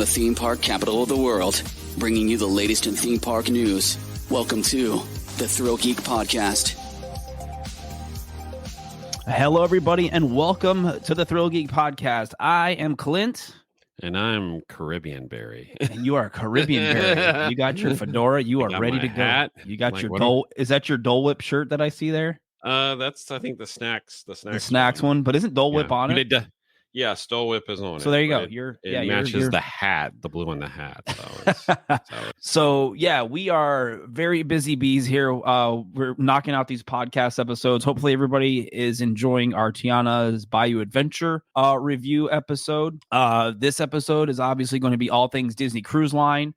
the theme park capital of the world, bringing you the latest in theme park news. Welcome to the Thrill Geek Podcast. Hello, everybody, and welcome to the Thrill Geek Podcast. I am Clint. And I'm Caribbean Barry. And you are Caribbean Barry. You got your fedora. You are ready to hat. Go. You got your Dole. Is that your Dole Whip shirt that I see there? That's I think the snacks one. But isn't Dole Whip on it? Yes, Dole Whip is on it. So there you go. It matches the hat, the blue in the hat. So we are very busy bees here. We're knocking out these podcast episodes. Hopefully everybody is enjoying our Tiana's Bayou Adventure review episode. This episode is obviously going to be all things Disney Cruise Line.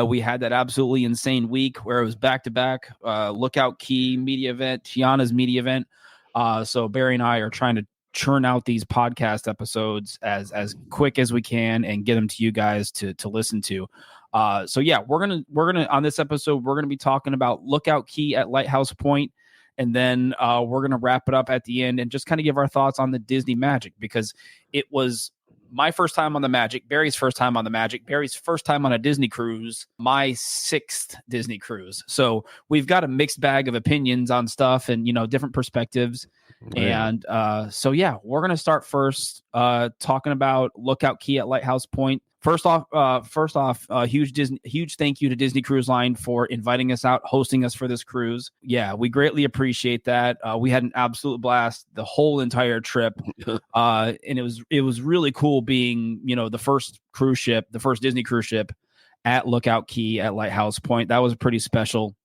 We had that absolutely insane week where it was back-to-back Lookout Cay media event, Tiana's media event. So Barry and I are trying to churn out these podcast episodes as quick as we can and get them to you guys to listen to. We're gonna on this episode we're gonna be talking about Lookout Cay at Lighthouse Point, and then we're gonna wrap it up at the end and just kind of give our thoughts on the Disney Magic, because it was my first time on the Magic, Barry's first time on the Magic, Barry's first time on a Disney cruise, my sixth Disney cruise. So we've got a mixed bag of opinions on stuff and, different perspectives. Yeah. And we're going to start first talking about Lookout Cay at Lighthouse Point. First off, huge thank you to Disney Cruise Line for inviting us out, hosting us for this cruise. Yeah, we greatly appreciate that. We had an absolute blast the whole entire trip, and it was really cool being the first Disney cruise ship at Lookout Cay at Lighthouse Point. That was pretty special.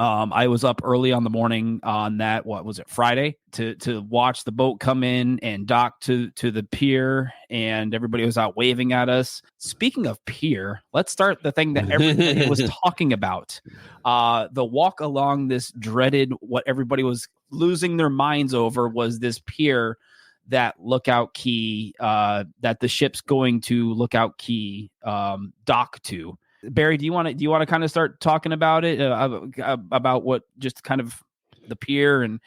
I was up early on the morning on that, Friday, to watch the boat come in and dock to the pier, and everybody was out waving at us. Speaking of pier, let's start the thing that everybody was talking about. The walk along this dreaded, what everybody was losing their minds over was this pier that Lookout Cay, that the ship's going to Lookout Cay dock to. Barry, do you want to kind of start talking about it, about what just kind of the pier and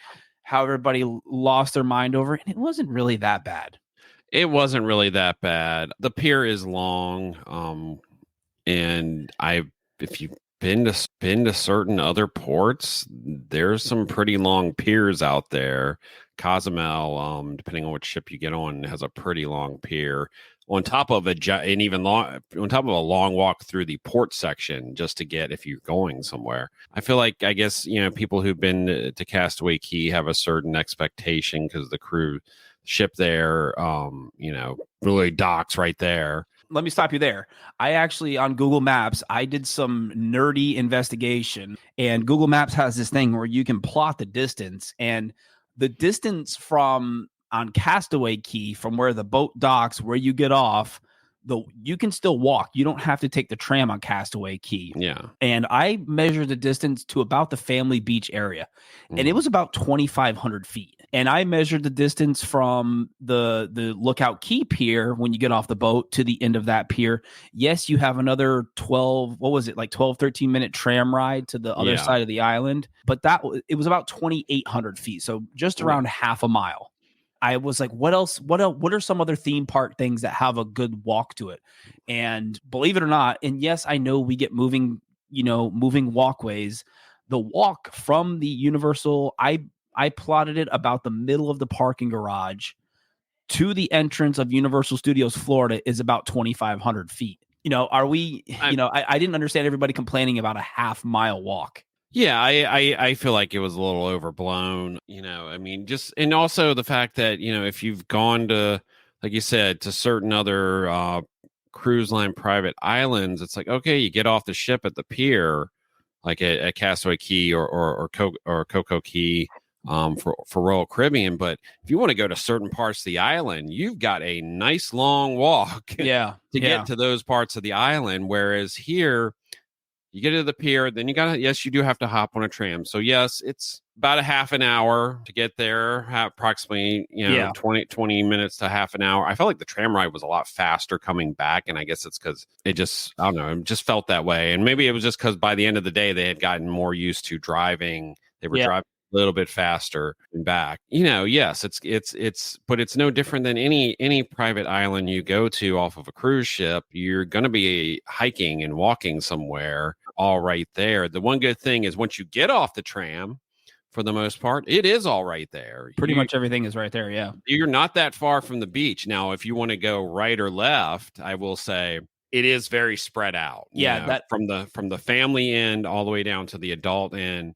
how everybody lost their mind over it? And it wasn't really that bad. It wasn't really that bad. The pier is long, and if you've been to certain other ports, there's some pretty long piers out there. Cozumel, depending on which ship you get on, has a pretty long pier. On top of a long walk through the port section, just to get, if you're going somewhere. I feel like, I guess, people who've been to Castaway Cay have a certain expectation because the cruise ship there, really docks right there. Let me stop you there. I actually, on Google Maps, I did some nerdy investigation, and Google Maps has this thing where you can plot the distance, and the distance on Castaway Cay, from where the boat docks, where you get off, you can still walk. You don't have to take the tram on Castaway Cay. Yeah. And I measured the distance to about the Family Beach area, and it was about 2,500 feet. And I measured the distance from the Lookout Cay pier when you get off the boat to the end of that pier. Yes, you have another 12, 13 minute tram ride to the other side of the island, but it was about 2,800 feet. So just around half a mile. I was like, what else? What are some other theme park things that have a good walk to it? And believe it or not, and yes, I know we get moving walkways. The walk from the Universal, I plotted it about the middle of the parking garage to the entrance of Universal Studios Florida is about 2,500 feet. I didn't understand everybody complaining about a half-mile walk. Yeah, I feel like it was a little overblown, and also the fact that, if you've gone to, like you said, to certain other cruise line private islands, it's like, okay, you get off the ship at the pier, like at Castaway Cay or Coco Cay for Royal Caribbean. But if you want to go to certain parts of the island, you've got a nice long walk to get to those parts of the island. Whereas here, you get to the pier, then you do have to hop on a tram. So yes, it's about a half an hour to get there, approximately, 20 minutes to half an hour. I felt like the tram ride was a lot faster coming back. And I guess it's because it just felt that way. And maybe it was just because by the end of the day, they had gotten more used to driving. They were driving little bit faster and back. Yes, but it's no different than any private island you go to off of a cruise ship. You're going to be hiking and walking somewhere all right there. The one good thing is once you get off the tram, for the most part, it is all right there. Pretty much everything is right there. Yeah. You're not that far from the beach. Now, if you want to go right or left, I will say it is very spread out. Yeah. That from the family end all the way down to the adult end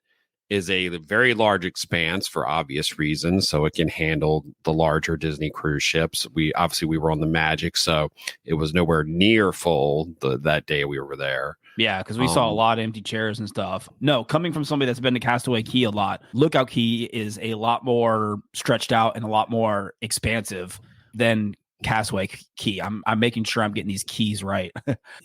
is a very large expanse for obvious reasons. So it can handle the larger Disney cruise ships. We were on the Magic, so it was nowhere near full that day we were there. Yeah, because we saw a lot of empty chairs and stuff. No, coming from somebody that's been to Castaway Cay a lot, Lookout Cay is a lot more stretched out and a lot more expansive than Castaway Cay. I'm making sure I'm getting these keys right.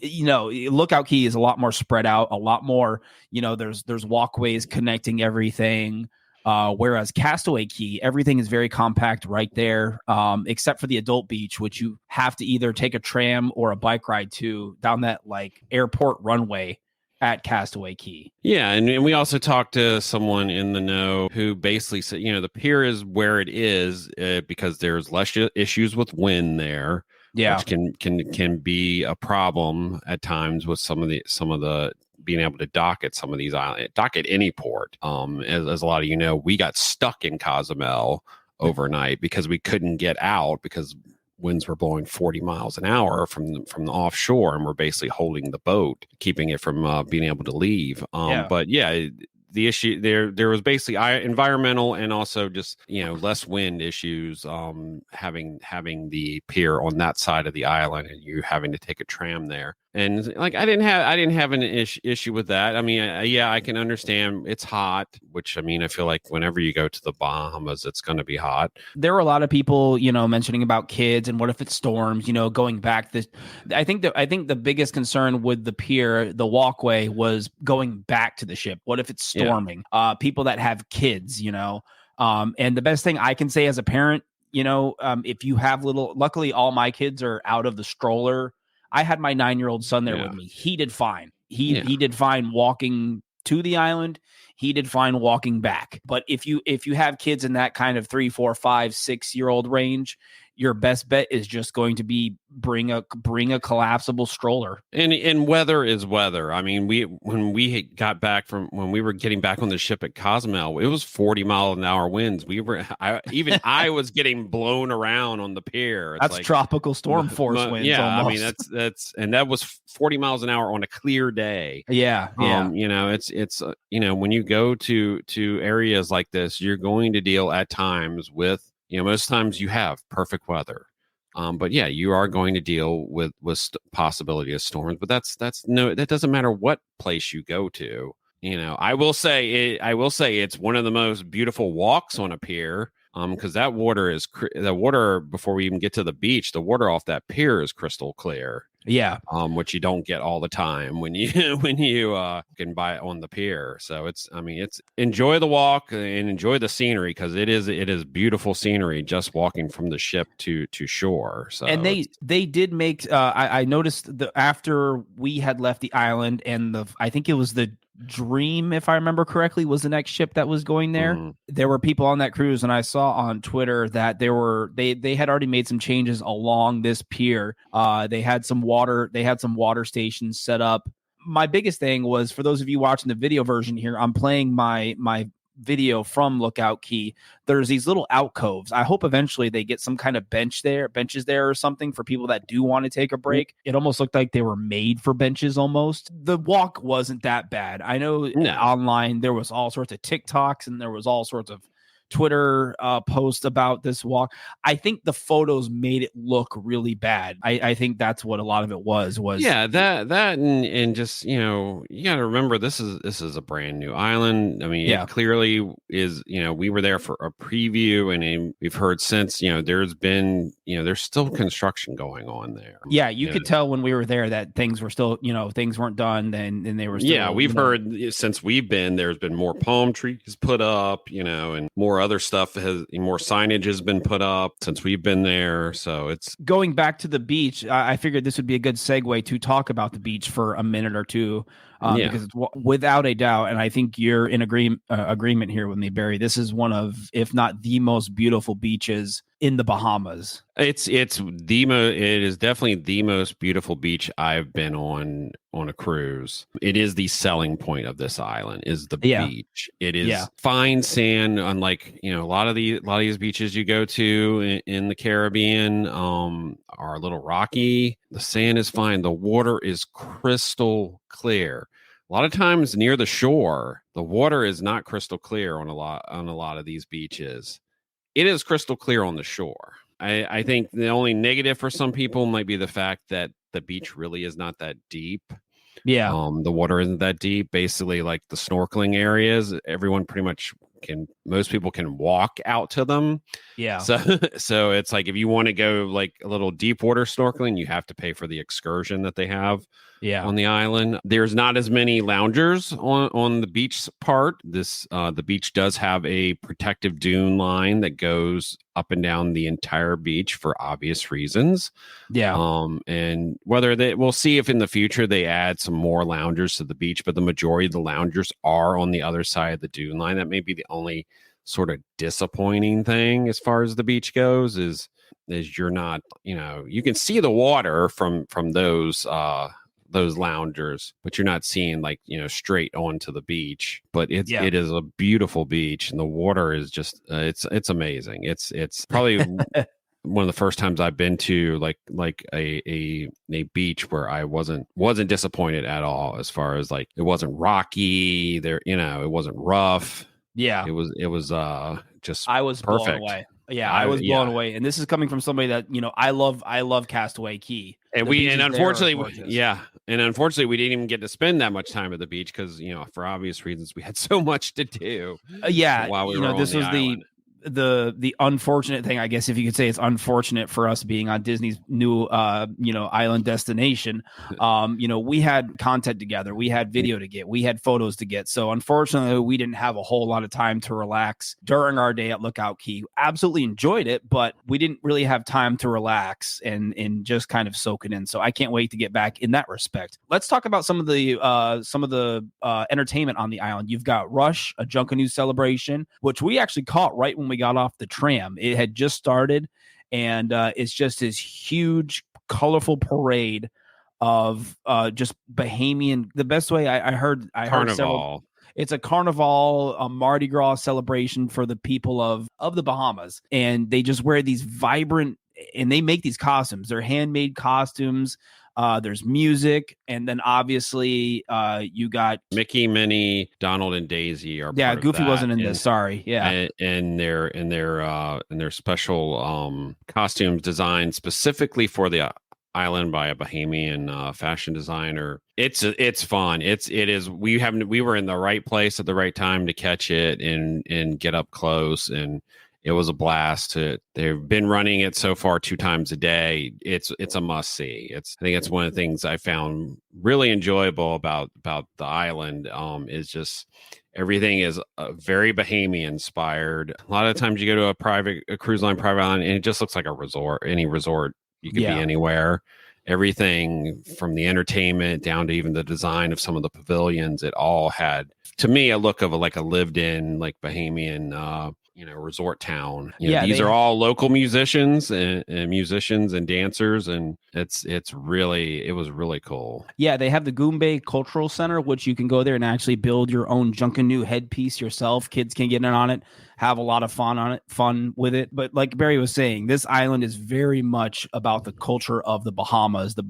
Lookout Cay is a lot more spread out, a lot more, there's walkways connecting everything. Whereas Castaway Cay, everything is very compact right there, except for the adult beach, which you have to either take a tram or a bike ride to down that like airport runway at Castaway Cay. Yeah, and we also talked to someone in the know who basically said, the pier is where it is because there's less issues with wind there, which can be a problem at times with some of the being able to dock at some of these islands, dock at any port. As a lot of we got stuck in Cozumel overnight because we couldn't get out because winds were blowing 40 miles an hour from the offshore, and we're basically holding the boat, keeping it from being able to leave. But yeah, the issue there was basically environmental and also just less wind issues. Having the pier on that side of the island and you having to take a tram there, and like I didn't have an issue with that. I mean, I can understand it's hot, which I feel like whenever you go to the Bahamas, it's going to be hot. There were a lot of people, mentioning about kids and what if it storms, going back this. I think the biggest concern with the pier, the walkway, was going back to the ship. What if it's storming? People that have kids, and the best thing I can say as a parent, if you have luckily all my kids are out of the stroller. I had my 9-year-old son there with me. He did fine. He did fine walking to the island. He did fine walking back. But if you have kids in that kind of 3, 4, 5, 6-year-old range, your best bet is just going to be bring a collapsible stroller. And weather is weather. I mean, when we got back when we were getting back on the ship at Cozumel, it was 40-mile-an-hour winds. I was getting blown around on the pier. That's like tropical storm force winds. Yeah, almost. and that was 40 miles an hour on a clear day. Yeah. It's when you go to areas like this, you're going to deal at times with. Most times you have perfect weather, but yeah, you are going to deal with possibility of storms. But that doesn't matter what place you go to. I will say it's one of the most beautiful walks on a pier. Because that water before we even get to the beach, the water off that pier is crystal clear. Yeah. Which you don't get all the time when you can buy it on the pier. So it's enjoy the walk and enjoy the scenery because it is beautiful scenery just walking from the ship to shore. So and they did make I noticed after we had left the island and I think it was the Dream, if I remember correctly, was the next ship that was going there. Mm-hmm. There were people on that cruise, and I saw on Twitter that they had already made some changes along this pier. They had some water stations set up. My biggest thing was, for those of you watching the video version here, I'm playing my video from Lookout Cay. There's these little alcoves. I hope eventually they get some kind of benches there or something for people that do want to take a break. It almost looked like they were made for benches almost. The walk wasn't that bad. I know online there was all sorts of TikToks and there was all sorts of Twitter post about this walk. I think the photos made it look really bad. I think that's what a lot of it was that and just you got to remember this is a brand new island. I mean, it clearly is. We were there for a preview, and we've heard since there's been there's still construction going on there. Yeah, you could tell when we were there that things were still things weren't done. Then they were still. Yeah, we've heard since we've been there's been more palm trees put up, and more other stuff more signage has been put up since we've been there. So it's going back to the beach. I figured this would be a good segue to talk about the beach for a minute or two. because it's without a doubt, and I think you're in agreement here with me, Barry. This is one of, if not the most beautiful beaches in the Bahamas. It is definitely the most beautiful beach I've been on a cruise. It is the selling point of this island is the beach. It is fine sand, unlike a lot of these beaches you go to in the Caribbean are a little rocky. The sand is fine. The water is crystal clear. A lot of times near the shore, the water is not crystal clear on a lot of these beaches. It is crystal clear on the shore. I think the only negative for some people might be the fact that the beach really is not that deep. Yeah. The water isn't that deep. Basically, like the snorkeling areas, everyone pretty much most people can walk out to them. Yeah. So it's like if you want to go like a little deep water snorkeling, you have to pay for the excursion that they have. Yeah. On the island, there's not as many loungers on the beach part. The beach does have a protective dune line that goes up and down the entire beach for obvious reasons. Yeah. And we'll see if in the future they add some more loungers to the beach, but the majority of the loungers are on the other side of the dune line. That may be the only sort of disappointing thing as far as the beach goes is you're not, you can see the water from those loungers, but you're not seeing straight onto the beach. But it is a beautiful beach, and the water is just it's amazing. It's probably one of the first times I've been to like a beach where I wasn't disappointed at all, as far as it wasn't rocky there, it wasn't rough. Yeah, it was just I was perfect. blown away. Yeah, I was blown away, and this is coming from somebody that I love Castaway Cay, and unfortunately we didn't even get to spend that much time at the beach because for obvious reasons we had so much to do. While we were this was island. The unfortunate thing, I guess, if you could say it's unfortunate for us being on Disney's new island destination. We had content together, we had video to get, we had photos to get, so unfortunately we didn't have a whole lot of time to relax during our day at Lookout Cay. Absolutely enjoyed it, but we didn't really have time to relax and just kind of soak it in. So I can't wait to get back in that respect. Let's talk about some of the entertainment on the island. You've got Rush, a Junkanoo celebration, which we actually caught right when we got off the tram. It had just started, and it's just this huge, colorful parade of just Bahamian. The best way I heard Carnival. It's a carnival, a Mardi Gras celebration for the people of the Bahamas, and they just wear these vibrant, and they make these costumes. They're handmade costumes. There's music, and then obviously you got Mickey, Minnie, Donald, and Daisy are Goofy wasn't in this. Sorry, and their special costumes designed specifically for the island by a Bahamian fashion designer. It's fun. It is. We were in the right place at the right time to catch it and get up close, and it was a blast. They've been running it so far 2 times a day. It's a must see. I think it's one of the things I found really enjoyable about the island. Is just everything is very Bahamian inspired. A lot of times you go to a cruise line private island, and it just looks like a resort. Any resort, you could be anywhere. Everything from the entertainment down to even the design of some of the pavilions, it all had, to me, a look of a lived in Bahamian resort town. These are all local musicians and dancers, and it was really cool. Yeah, they have the Goombay Cultural Center, which you can go there and actually build your own Junkanoo headpiece yourself. Kids can get in on it, have a lot of fun with it. But like Barry was saying, this island is very much about the culture of the Bahamas, the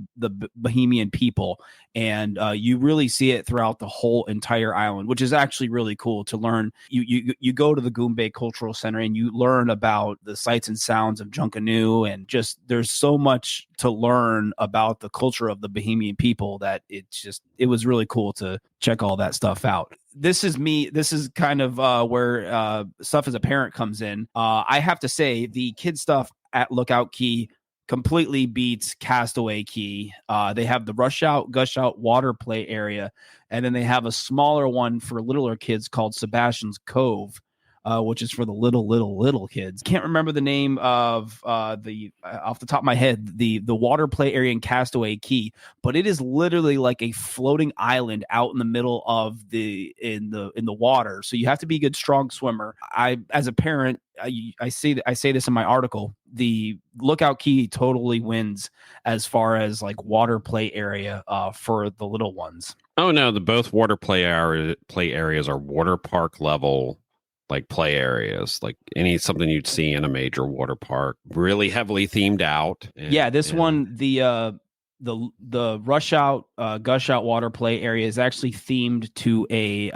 Bahamian people, and you really see it throughout the whole entire island, which is actually really cool to learn. You go to the Goombay Cultural Center and you learn about the sights and sounds of Junkanoo, and just there's so much to learn about the culture of the Bahamian people that it was really cool to check all that stuff out. This is kind of where stuff as a parent comes in. I have to say the kid stuff at Lookout Cay completely beats Castaway Cay. They have the Rush Out, Gush Out water play area, and then they have a smaller one for littler kids called Sebastian's Cove. which is for the little kids. Can't remember the name of the off the top of my head, the water play area in Castaway Cay, but it is literally like a floating island out in the middle of the water. So you have to be a good, strong swimmer. As a parent, I say this in my article, the Lookout Cay totally wins as far as like water play area for the little ones. Oh no, the both water play areas are water park level, like play areas, like something you'd see in a major water park, really heavily themed out. One, the rush out, gush out water play area is actually themed to a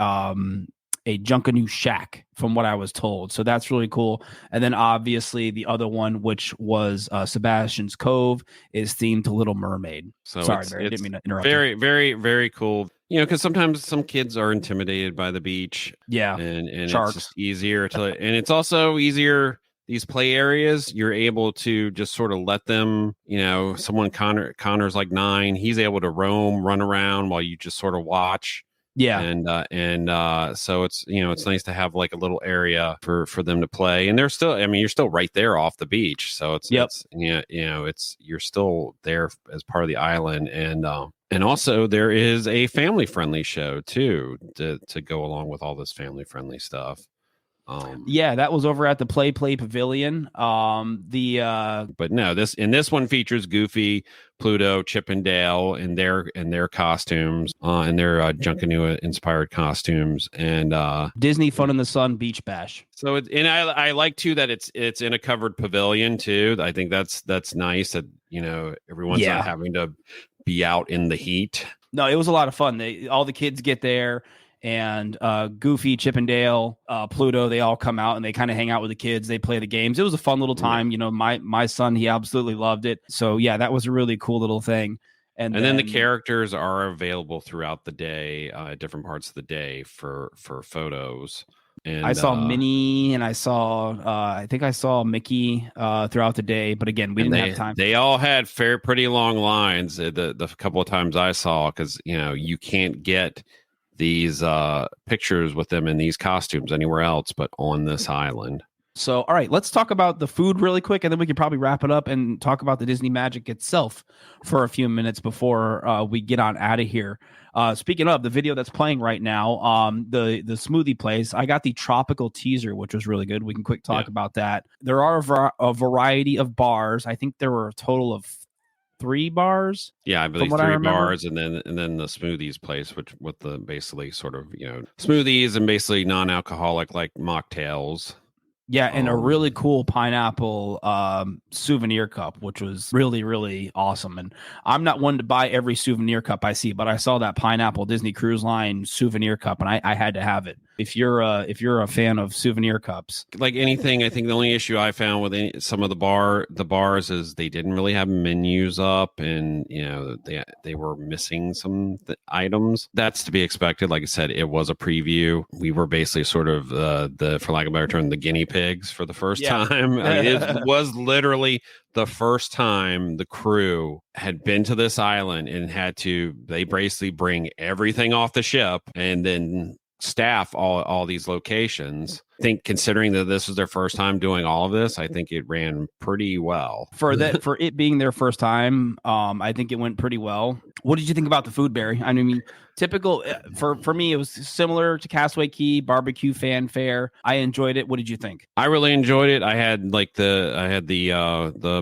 Junkanoo shack, from what I was told. So that's really cool. And then obviously the other one, which was Sebastian's Cove, is themed to Little Mermaid. So sorry, Barry, I didn't mean to interrupt. Very, very, very cool. Because sometimes some kids are intimidated by the beach. Yeah. And sharks. It's just easier and it's also easier. These play areas, you're able to just sort of let them, someone Connor's like 9, he's able to run around while you just sort of watch. Yeah. And so it's, it's nice to have like a little area for them to play. And they're still, you're still right there off the beach. So you're still there as part of the island. And also there is a family friendly show too, to go along with all this family friendly stuff. That was over at the Play Pavilion. But no, this one features Goofy, Pluto, Chip and Dale in their costumes, and their Junkanoo inspired costumes, and Disney Fun in the Sun Beach Bash. So I like too that it's in a covered pavilion too. I think that's nice that everyone's not having to be out in the heat. No, it was a lot of fun. All the kids get there. And Goofy, Chip and Dale, Pluto, they all come out and they kind of hang out with the kids. They play the games. It was a fun little time. My son, he absolutely loved it. So yeah, that was a really cool little thing. And then the characters are available throughout the day, different parts of the day for photos. And I saw Minnie and I think I saw Mickey throughout the day. But again, we didn't have time. They all had pretty long lines the couple of times I saw, because you can't get these pictures with them in these costumes anywhere else but on this island. So, all right, let's talk about the food really quick, and then we can probably wrap it up and talk about the Disney magic itself for a few minutes before we get on out of here. Speaking of the video that's playing right now, the smoothie place, I got the tropical teaser, which was really good. We can quick talk about that. There are a variety of bars. I think there were a total of 3 bars. Yeah, I believe 3 bars, and then the smoothies place, which with the basically sort of smoothies and basically non-alcoholic like mocktails. Yeah, and a really cool pineapple souvenir cup, which was really, really awesome. And I'm not one to buy every souvenir cup I see, but I saw that pineapple Disney Cruise Line souvenir cup, and I had to have it. If you're a fan of souvenir cups, like anything, I think the only issue I found with some of the bars is they didn't really have menus up, and they were missing some items. That's to be expected. Like I said, it was a preview. We were basically sort of for lack of a better term, the guinea pigs for the first time. It was literally the first time the crew had been to this island and they basically bring everything off the ship and then staff all these locations. I think considering that this was their first time doing all of this, I think it ran pretty well. For it being their first time, I think it went pretty well. What did you think about the food, Barry? I mean, typical for me, it was similar to Castaway Cay, barbecue fanfare. I enjoyed it. What did you think? I really enjoyed it. I had the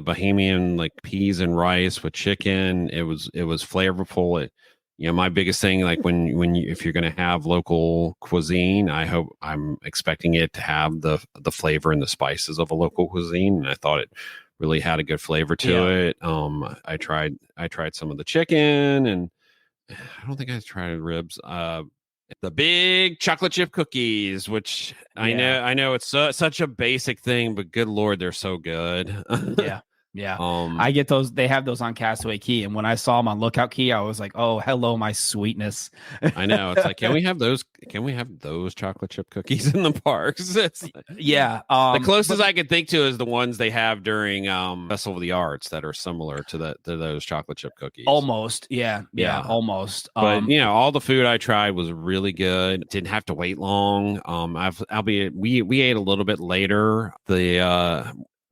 Bahamian like peas and rice with chicken. It was flavorful. My biggest thing, like if you're going to have local cuisine, I'm expecting it to have the flavor and the spices of a local cuisine. And I thought it really had a good flavor to it. I tried some of the chicken, and I don't think I tried ribs. The big chocolate chip cookies, which I know it's such a basic thing, but good Lord, they're so good. Yeah. Yeah, I get those. They have those on Castaway Cay, and when I saw them on Lookout Cay, I was like, "Oh, hello, my sweetness." I know. It's like, can we have those? Can we have those chocolate chip cookies in the parks? It's Yeah, the closest I could think to is the ones they have during Festival of the Arts that are similar to those chocolate chip cookies. Almost, yeah, almost. But all the food I tried was really good. Didn't have to wait long. Albeit we ate a little bit later.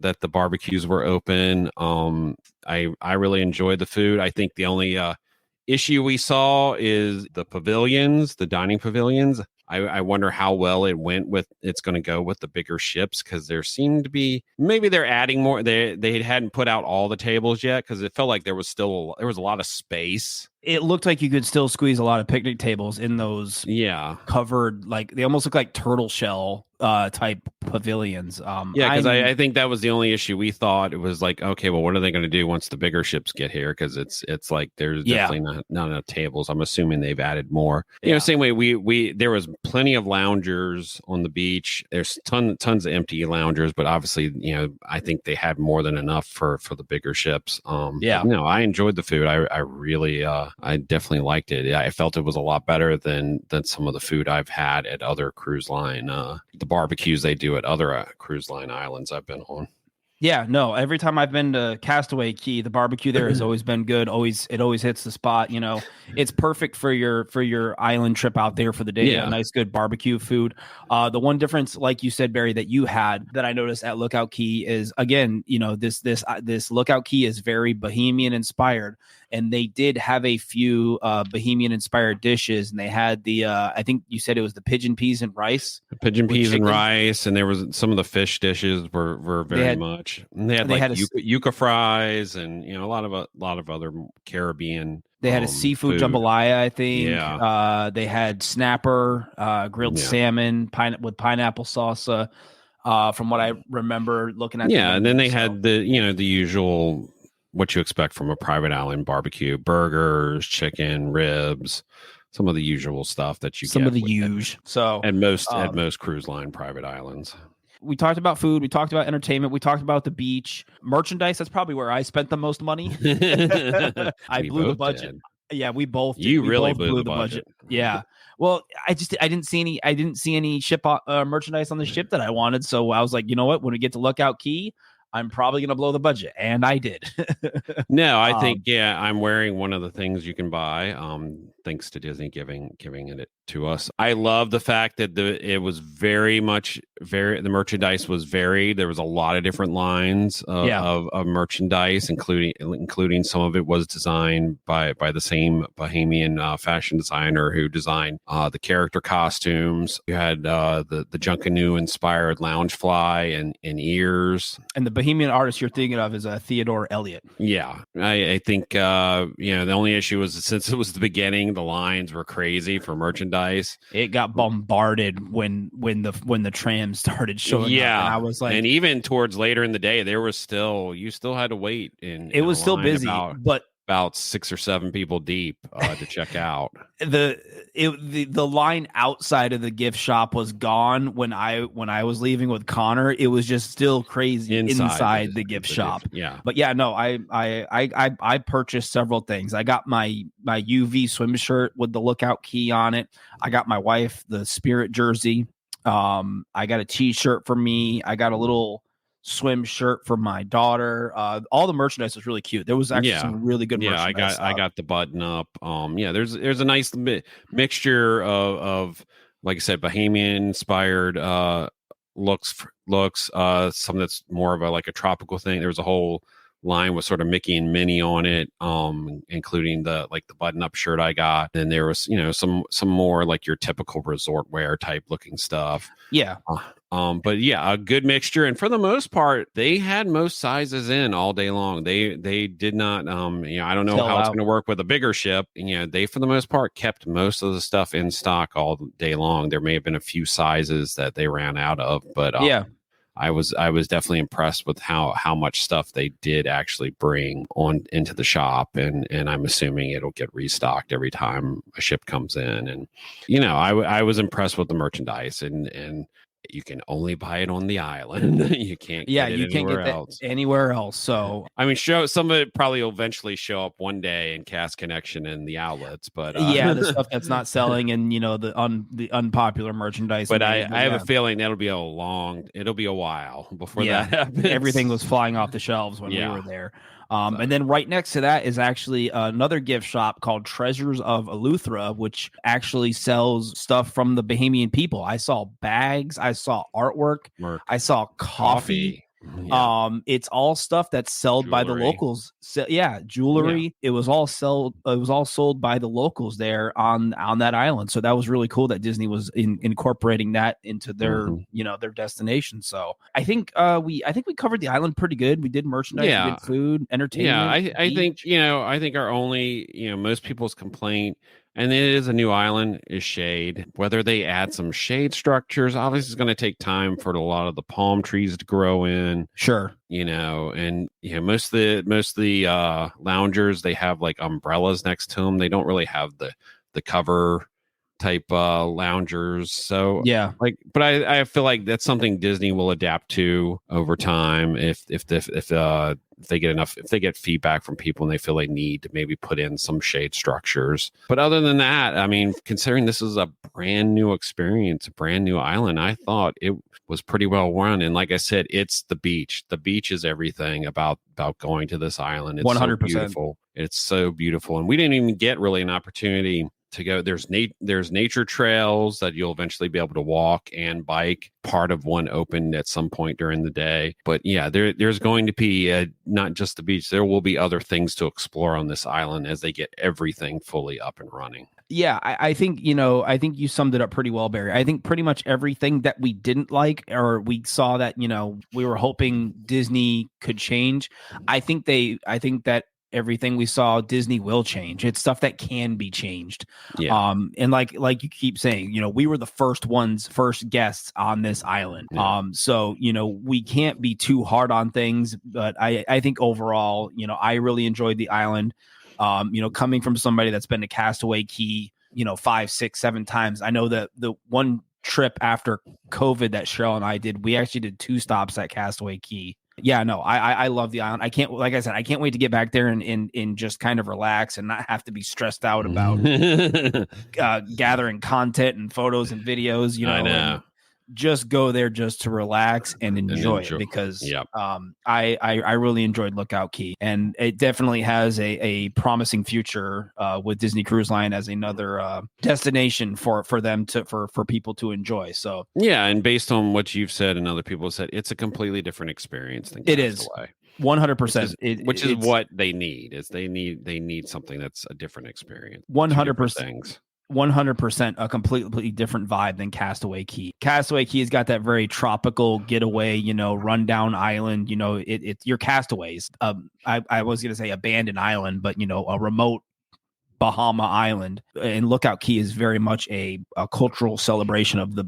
That the barbecues were open. I really enjoyed the food. I think the only issue we saw is the pavilions, the dining pavilions. I wonder how well it went with it's going to go with the bigger ships, because there seemed to be, maybe they're adding more. They hadn't put out all the tables yet, because it felt like there was a lot of space. It looked like you could still squeeze a lot of picnic tables in those covered, like they almost look like turtle shell type pavilions. Because I think that was the only issue. We thought it was like, okay, well, what are they going to do once the bigger ships get here? Because it's like there's definitely not enough tables. I'm assuming they've added more. You know, same way we there was plenty of loungers on the beach. There's tons of empty loungers, but obviously, I think they had more than enough for the bigger ships. I enjoyed the food. I really I definitely liked it. I felt it was a lot better than some of the food I've had at other cruise line, the barbecues they do at other cruise line islands I've been on. Yeah, no, every time I've been to Castaway Cay, the barbecue there has always been good. It always hits the spot. It's perfect for your island trip out there for the day. Yeah. A nice, good barbecue food. The one difference, like you said, Barry, that you had that I noticed at Lookout Cay is, again, this Lookout Cay is very Bahamian inspired, and they did have a few Bahamian inspired dishes, and they had the I think you said it was the pigeon peas and rice. Pigeon peas and rice, and there was some of the fish dishes were very much. And they had yuca fries, and a lot of other Caribbean. They had a seafood food. Jambalaya, I think. Yeah. They had snapper, grilled salmon, with pineapple salsa. From what I remember looking at. Yeah, and then they had the usual, what you expect from a private island barbecue: burgers, chicken, ribs, some of the usual stuff that you get. Some of the usual. So at most cruise line private islands. We talked about food. We talked about entertainment. We talked about the beach. Merchandise, that's probably where I spent the most money. I blew the budget. Did. Yeah, we both did. You really blew the budget. Yeah. Well, I didn't see any ship merchandise on the ship that I wanted. So I was like, you know what? When we get to Lookout Cay, I'm probably going to blow the budget. And I did. No, I think, I'm wearing one of the things you can buy. Thanks to Disney giving it to us. I love the fact that it was the merchandise was varied. There was a lot of different lines of merchandise, including some of it was designed by the same Bahamian fashion designer who designed the character costumes. You had the Junkanoo inspired Loungefly and ears. And the Bahamian artist you're thinking of is Theodore Elliott. Yeah, I think the only issue was, since it was the beginning, the lines were crazy for merchandise. It got bombarded when the tram started showing up. Yeah, and I was like, and even towards later in the day, you still had to wait. It was still busy, but about 6 or 7 people deep to check out. The line outside of the gift shop was gone when I was leaving with Connor. It was just still crazy inside the gift shop. Yeah, but yeah, no, I purchased several things. I got my UV swim shirt with the Lookout Cay on it. I got my wife the Spirit jersey. I got a t-shirt for me. I got a little swim shirt for my daughter. All the merchandise was really cute. There was actually some really good merchandise. I got the button up. There's a nice mixture of like I said, Bahamian inspired looks, some that's more of a tropical thing. There was a whole line with sort of Mickey and Minnie on it, including the button up shirt I got. And there was some more like your typical resort wear type looking stuff. But yeah, a good mixture, and for the most part, they had most sizes in all day long. They did not, I don't know how it's going to work with a bigger ship. And, they for the most part kept most of the stuff in stock all day long. There may have been a few sizes that they ran out of, but I was definitely impressed with how much stuff they did actually bring on into the shop, and I'm assuming it'll get restocked every time a ship comes in. And I was impressed with the merchandise, and you can only buy it on the island. You can't get it you can't anywhere get that else. anywhere else. So I mean, some of it probably will eventually show up one day in Cast Connection in the outlets, but the stuff that's not selling and the unpopular merchandise. but I have a feeling it'll be a while before that happens. Everything was flying off the shelves when we were there. And then right next to that is actually another gift shop called Treasures of Eleuthera, which actually sells stuff from the Bahamian people. I saw bags, I saw artwork, I saw coffee. Yeah. It's all stuff that's sold by the locals. So, jewelry. Yeah. It was all sold by the locals there on that island. So that was really cool that Disney was incorporating that into their their destination. So I think we covered the island pretty good. We did merchandise, we did food, entertainment. Yeah, I think our only most people's complaint, and it is a new island, is shade. Whether they add some shade structures, obviously it's going to take time for a lot of the palm trees to grow in. Sure. And most of the loungers, they have like umbrellas next to them. They don't really have the cover type loungers. So but I feel like that's something Disney will adapt to over time if they get feedback from people and they feel they need to maybe put in some shade structures. But other than that, I mean, considering this is a brand new experience, a brand new island, I thought it was pretty well run. And like I said, it's the beach. The beach is everything about going to this island. It's 100%. So beautiful. It's so beautiful. And we didn't even get really an opportunity to go. There's nature trails that you'll eventually be able to walk and bike. Part of one opened at some point during the day. But there's going to be not just the beach. There will be other things to explore on this island as they get everything fully up and running. Yeah, I think you summed it up pretty well, Barry. I think pretty much everything that we didn't like or we saw that, we were hoping Disney could change. I think that everything we saw Disney will change. It's stuff that can be changed. Yeah. And like you keep saying, we were the first guests on this island. Yeah. So, we can't be too hard on things, but I think overall, I really enjoyed the island. Coming from somebody that's been to Castaway Cay, 5, 6, 7 times. I know that the one trip after COVID that Cheryl and I did, we actually did 2 stops at Castaway Cay. Yeah, no, I love the island. I can't wait to get back there and just kind of relax and not have to be stressed out about gathering content and photos and videos, I know. Just go there just to relax and enjoy it because I really enjoyed Lookout Cay, and it definitely has a promising future with Disney Cruise Line as another destination for them for people to enjoy. So and based on what you've said and other people have said, it's a completely different experience than Castaway. 100%, which is what they need. They need something that's a different experience. 100%. 100% a completely different vibe than Castaway Cay. Castaway Cay has got that very tropical getaway, rundown island. It's your castaways. I was going to say abandoned island, but a remote Bahama island. And Lookout Cay is very much a cultural celebration of the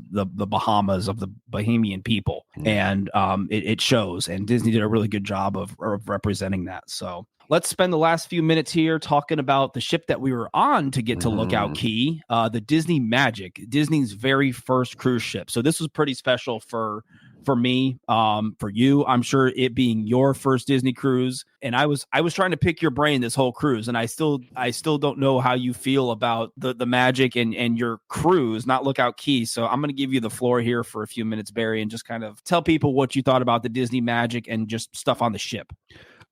Bahamas, of the Bahamian people, and it shows. And Disney did a really good job of representing that. So let's spend the last few minutes here talking about the ship that we were on to get to Lookout Cay, the Disney Magic, Disney's very first cruise ship. So this was pretty special for me, for you. I'm sure it being your first Disney cruise, and I was trying to pick your brain this whole cruise, and I still don't know how you feel about the Magic and your cruise, not Lookout Cay. So I'm going to give you the floor here for a few minutes, Barry, and just kind of tell people what you thought about the Disney Magic and just stuff on the ship.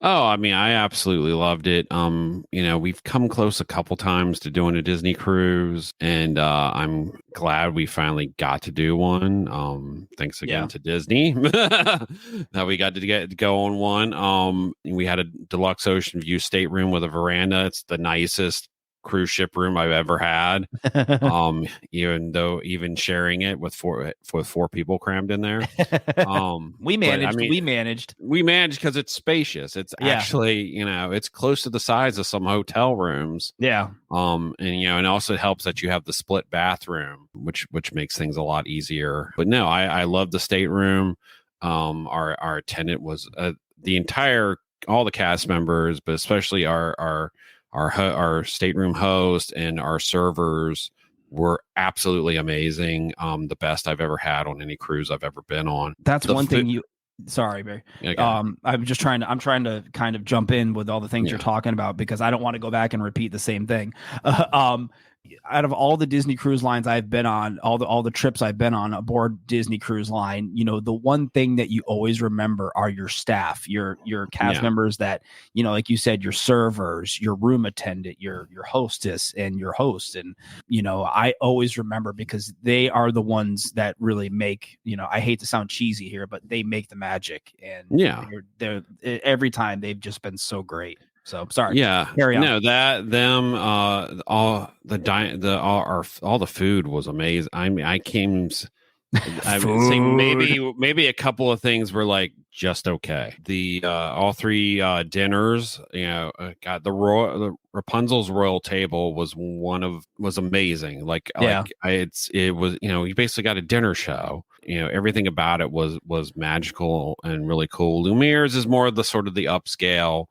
Oh, I mean, I absolutely loved it. We've come close a couple times to doing a Disney cruise, and I'm glad we finally got to do one. Thanks again to Disney that we got to go on one. We had a deluxe ocean view stateroom with a veranda. It's the nicest cruise ship room I've ever had. Even sharing it with four people crammed in there. We managed because it's spacious. It's actually, it's close to the size of some hotel rooms. Yeah. And also it helps that you have the split bathroom, which makes things a lot easier. But no, I love the stateroom. Our attendant was all the cast members, but especially our stateroom host and our servers were absolutely amazing. The best I've ever had on any cruise I've ever been on. That's one thing sorry, Barry. Okay. I'm trying to kind of jump in with all the things you're talking about, because I don't want to go back and repeat the same thing. Out of all the Disney cruise lines I've been on, all the trips I've been on aboard Disney Cruise Line, the one thing that you always remember are your staff, your cast members that, like you said, your servers, your room attendant, your hostess and your host. And, I always remember, because they are the ones that really make, I hate to sound cheesy here, but they make the magic. And they're every time they've just been so great. So sorry. Yeah. Carry on. No, all the food was amazing. I mean, I would say maybe a couple of things were like just okay. The all three dinners, got the Rapunzel's royal table was amazing. It was, you basically got a dinner show. Everything about it was magical and really cool. Lumiere's is more of the sort of the upscale,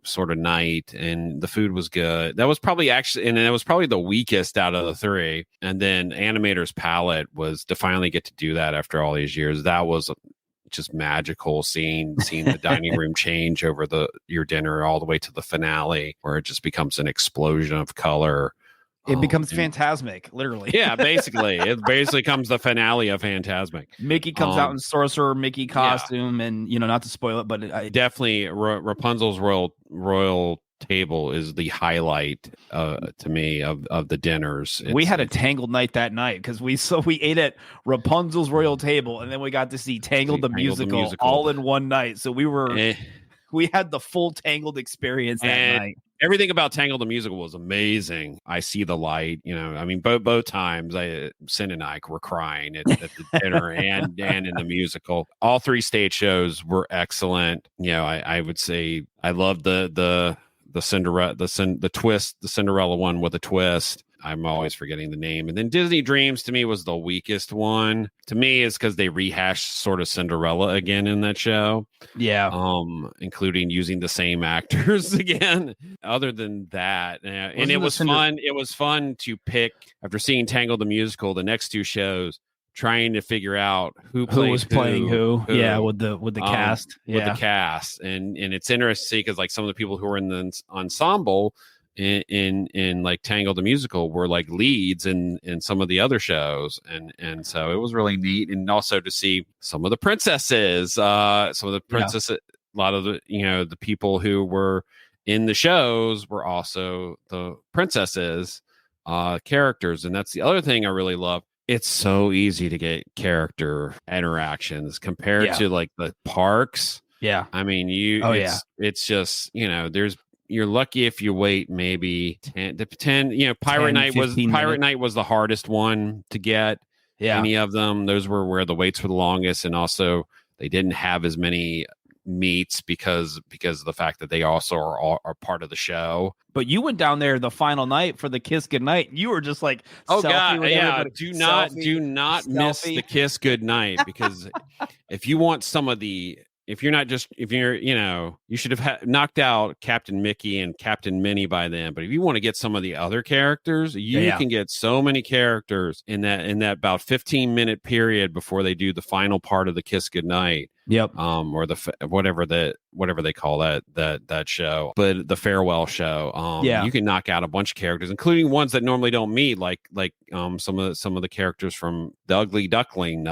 sort of night, and the food was good. That was probably the weakest out of the three. And then Animator's Palette was to finally get to do that after all these years. That was just magical, seeing the dining room change over your dinner all the way to the finale, where it just becomes an explosion of color. It becomes Phantasmic, literally. Yeah, basically. It basically comes the finale of Phantasmic. Mickey comes out in Sorcerer Mickey costume, and, not to spoil it, but definitely Rapunzel's royal table is the highlight to me of the dinners. We had a Tangled night that night, because we ate at Rapunzel's royal table, and then we got to see Tangled the musical all in one night. So we had the full Tangled experience that night. Everything about Tangled the musical was amazing. I See the Light, both times Sin and I were crying at the dinner and in the musical. All three stage shows were excellent. I would say I loved the Cinderella, the twist, the Cinderella one with a twist. I'm always forgetting the name. And then Disney Dreams to me was the weakest one. To me, is because they rehashed sort of Cinderella again in that show. Yeah. Including using the same actors again. Other than that, and it was fun. It was fun to pick, after seeing Tangled the musical, the next two shows, trying to figure out who was playing who. Yeah, with the cast. With the cast. And it's interesting because like some of the people who were in the ensemble in like Tangled the musical were like leads in some of the other shows, and so it was really neat. And also to see some of the princesses, a lot of the the people who were in the shows were also the princesses characters. And that's the other thing I really love. It's so easy to get character interactions compared to like the parks. Yeah. I mean, it's just, you're lucky if you wait maybe 10. Pirate Night was the hardest one to get. Yeah. Any of them, those were where the waits were the longest, and also they didn't have as many meets because of the fact that they also are part of the show. But you went down there the final night for the Kiss Goodnight. You were just like, oh god, yeah. Do not miss the Kiss Goodnight, because if you want some of the. If you're, you should have knocked out Captain Mickey and Captain Minnie by then. But if you want to get some of the other characters, you can get so many characters in that about 15-minute period before they do the final part of the Kiss Goodnight. Yep. Or whatever they call that show, but the farewell show. You can knock out a bunch of characters, including ones that normally don't meet, like some of the characters from the Ugly Duckling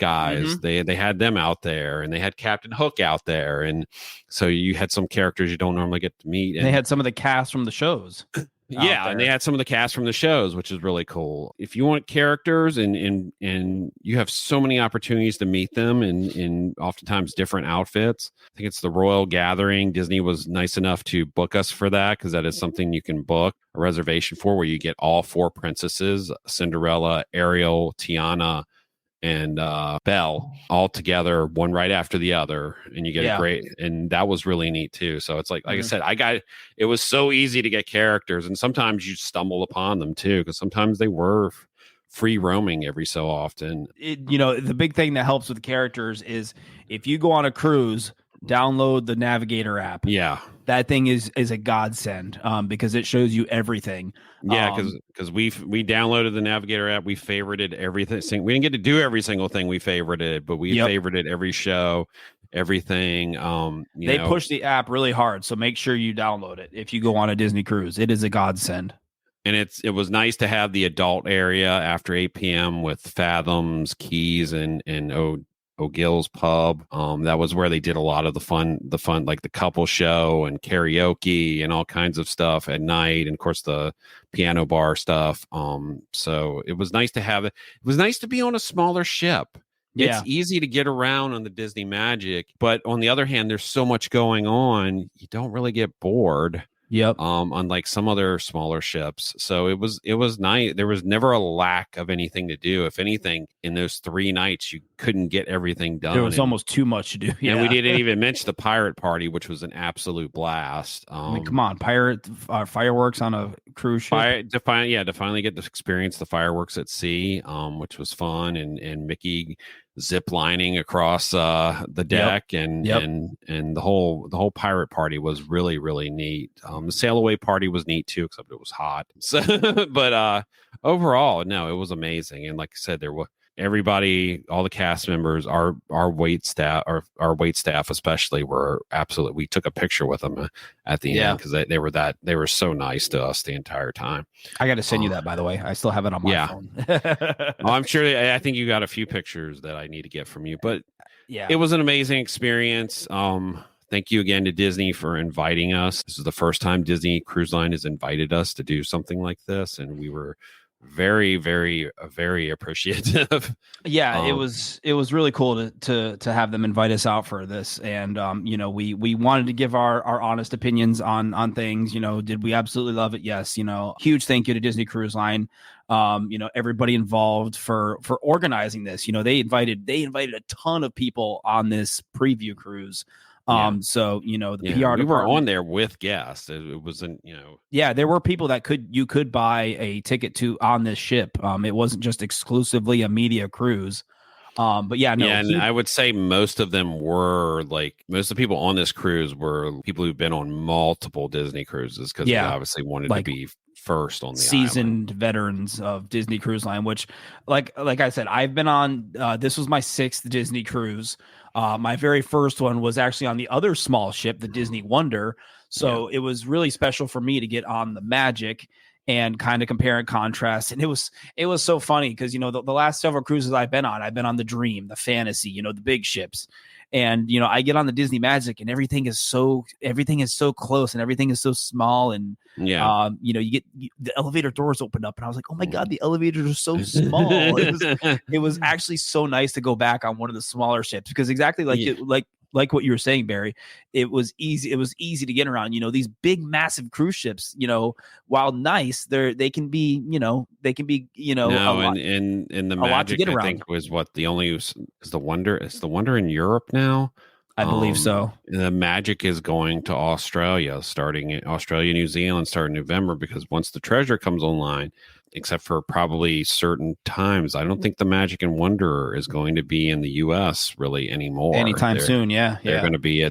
guys. Mm-hmm. They had them out there, and they had Captain Hook out there, and so you had some characters you don't normally get to meet. And they had some of the cast from the shows. And they had some of the cast from the shows, which is really cool. If you want characters and you have so many opportunities to meet them in oftentimes different outfits. I think it's the Royal Gathering. Disney was nice enough to book us for that, because that is something you can book a reservation for, where you get all four princesses: Cinderella, Ariel, Tiana, and Belle, all together, one right after the other, and you get a great. And that was really neat too. So it's like I said, it was so easy to get characters, and sometimes you stumble upon them too, because sometimes they were free roaming every so often. The big thing that helps with characters is if you go on a cruise, download the Navigator app. Yeah. That thing is a godsend because it shows you everything. Yeah, because we downloaded the Navigator app. We favorited everything. We didn't get to do every single thing we favorited, but we favorited every show, everything. They push the app really hard, so make sure you download it if you go on a Disney cruise. It is a godsend. And it was nice to have the adult area after 8 p.m. with Fathoms, Keys, and O'Gill's Pub. That was where they did a lot of the fun, like the couple show and karaoke and all kinds of stuff at night. And of course the piano bar stuff. So it was nice to have it. It was nice to be on a smaller ship. It's easy to get around on the Disney Magic, but on the other hand, there's so much going on. You don't really get bored. Yep. Unlike some other smaller ships. So it was nice. There was never a lack of anything to do. If anything, in those 3 nights, you couldn't get everything done. There was almost too much to do. Yeah. And we didn't even mention the pirate party, which was an absolute blast. I mean, come on, pirate fireworks on a cruise ship. To finally get to experience the fireworks at sea, which was fun, and Mickey zip lining across the deck, and the whole pirate party was really, really neat. The sail away party was neat too, except it was hot. So, but overall, no, it was amazing. And like I said, there was everybody, all the cast members, our wait staff, our wait staff especially, were absolutely. We took a picture with them at the end because they were so nice to us the entire time. I got to send you that, by the way. I still have it on my phone. I'm sure. I think you got a few pictures that I need to get from you, but it was an amazing experience. Thank you again to Disney for inviting us. This is the first time Disney Cruise Line has invited us to do something like this, and we were very, very, very appreciative. It was really cool to have them invite us out for this. And we wanted to give our honest opinions on things. Did we absolutely love it? Yes. Huge thank you to Disney Cruise Line. Everybody involved for organizing this. They invited a ton of people on this preview cruise. So the PR we were on there with guests. It wasn't, there were people that you could buy a ticket to on this ship. It wasn't just exclusively a media cruise. And I would say most of them were most of the people on this cruise were people who've been on multiple Disney cruises because they obviously wanted to be first on the seasoned island. Veterans of Disney Cruise Line, which like I said, I've been on, this was my 6th Disney cruise. My very first one was actually on the other small ship, the Disney Wonder. So it was really special for me to get on the Magic and kind of compare and contrast. And it was so funny because, the last several cruises I've been on the Dream, the Fantasy, the big ships. And, I get on the Disney Magic and everything is so close and everything is so small. And, you get the elevator doors opened up and I was like, oh my God, the elevators are so small. It was actually so nice to go back on one of the smaller ships because exactly like what you were saying, Barry, it was easy to get around. These big, massive cruise ships, while nice, they can be, no, and the Magic, I think, was is the Wonder. Is the Wonder in Europe now? I believe so. The Magic is going to Australia, New Zealand, starting November, because once the Treasure comes online, except for probably certain times, I don't think the Magic and Wonder is going to be in the U.S. really anymore. Anytime soon, They're going to be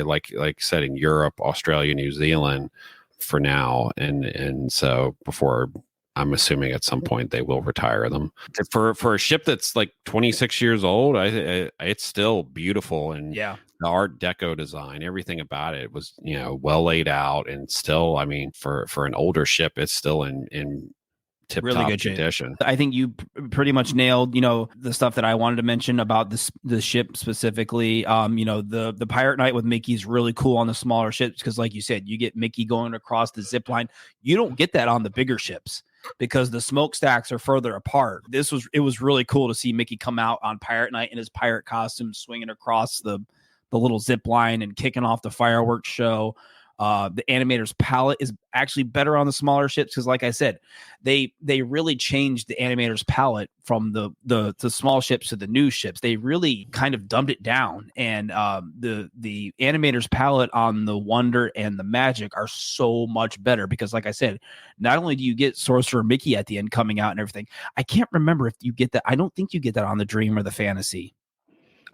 like I said, in Europe, Australia, New Zealand for now, and so before. I'm assuming at some point they will retire them. For a ship that's like 26 years old, it's still beautiful, and the Art Deco design, everything about it was well laid out, and still, I mean, for an older ship, it's still in tip-top really good condition. I think you pretty much nailed the stuff that I wanted to mention about the ship specifically. The Pirate Night with Mickey's really cool on the smaller ships because, like you said, you get Mickey going across the zip line. You don't get that on the bigger ships because the smokestacks are further apart. It was really cool to see Mickey come out on Pirate Night in his pirate costume, swinging across the little zip line and kicking off the fireworks show. The animator's palette is actually better on the smaller ships because, like I said, they really changed the animator's palette from the small ships to the new ships. They really kind of dumbed it down, and the animator's palette on the Wonder and the Magic are so much better because, like I said, not only do you get Sorcerer Mickey at the end coming out and everything. I can't remember if you get that. I don't think you get that on the Dream or the Fantasy.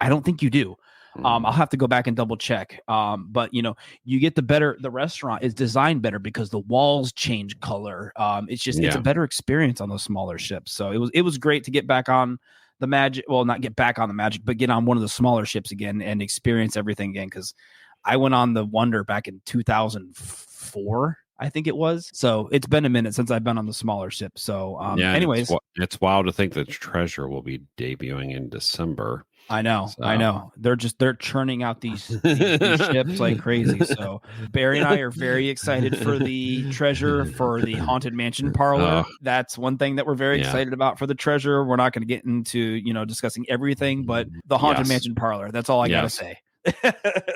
I don't think you do. I'll have to go back and double check. But you get the restaurant is designed better because the walls change color. It's a better experience on those smaller ships. So it was great to get back on the Magic. Well, not get back on the Magic, but get on one of the smaller ships again and experience everything again. Because I went on the Wonder back in 2004. I think it was. So it's been a minute since I've been on the smaller ship. So anyways, it's wild to think that Treasure will be debuting in December. I know. They're churning out these ships like crazy. So Barry and I are very excited for the Treasure, for the Haunted Mansion parlor. That's one thing that we're very excited about for the Treasure. We're not going to get into, discussing everything, but the Haunted Mansion parlor, that's all I got to say.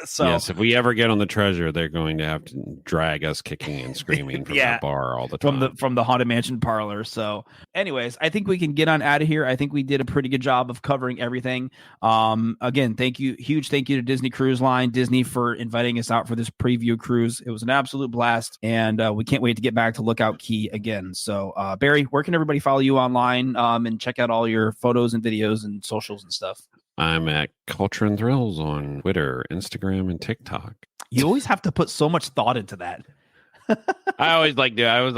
So yes, if we ever get on the Treasure, they're going to have to drag us kicking and screaming from that bar all the time from the Haunted Mansion parlor. So anyways, I think we can get on out of here. I think we did a pretty good job of covering everything. Again, huge thank you to Disney Cruise Line, Disney, for inviting us out for this preview cruise. It was an absolute blast, and we can't wait to get back to Lookout Cay again. So Barry, where can everybody follow you online and check out all your photos and videos and socials and stuff? I'm at Culture and Thrills on Twitter, Instagram, and TikTok. You always have to put so much thought into that. I always I'm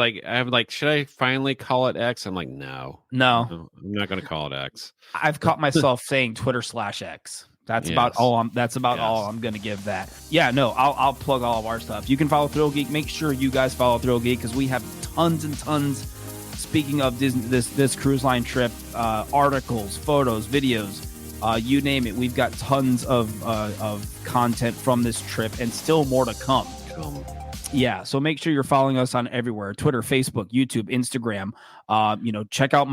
like, should I finally call it X? I'm like, no, I'm not going to call it X. I've caught myself saying Twitter/X. That's about all I'm going to give that. Yeah, no, I'll plug all of our stuff. You can follow Thrill Geek. Make sure you guys follow Thrill Geek because we have tons and tons. Speaking of Disney, this cruise line trip, articles, photos, videos. You name it, we've got tons of content from this trip and still more to come. Yeah, so make sure you're following us on everywhere: Twitter, Facebook, YouTube, Instagram. Check out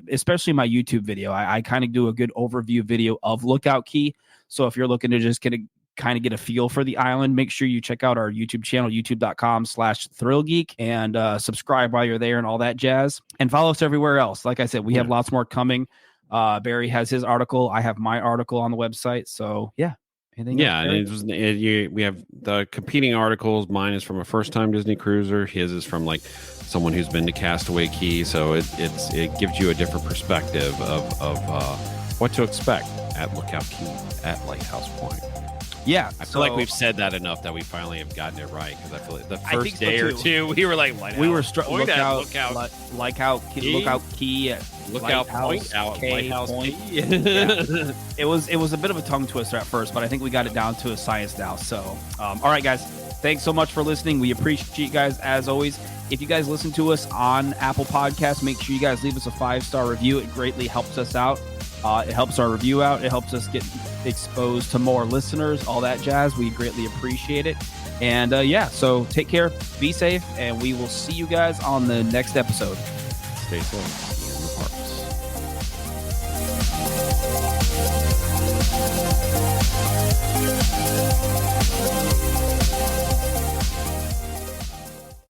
especially my YouTube video. I kind of do a good overview video of Lookout Cay. So if you're looking to just get a feel for the island, make sure you check out our YouTube channel, youtube.com/thrillgeek, and subscribe while you're there and all that jazz. And follow us everywhere else. Like I said, we have lots more coming. Barry has his article. I have my article on the website. So yeah. We have the competing articles. Mine is from a first-time Disney cruiser. His is from like someone who's been to Castaway Cay. So it gives you a different perspective of what to expect at Lookout Cay at Lighthouse Point. Yeah, I feel like we've said that enough that we finally have gotten it right, because I feel like the first day or two we were like, Lighthouse. We were Lookout Point, Lighthouse Point. Yeah. It was a bit of a tongue twister at first, but I think we got it down to a science now. So, all right, guys, thanks so much for listening. We appreciate you guys as always. If you guys listen to us on Apple Podcasts, make sure you guys leave us a 5-star review. It greatly helps us out. It helps our review out. It helps us get exposed to more listeners, all that jazz. We greatly appreciate it. And so take care, be safe, and we will see you guys on the next episode. Stay safe.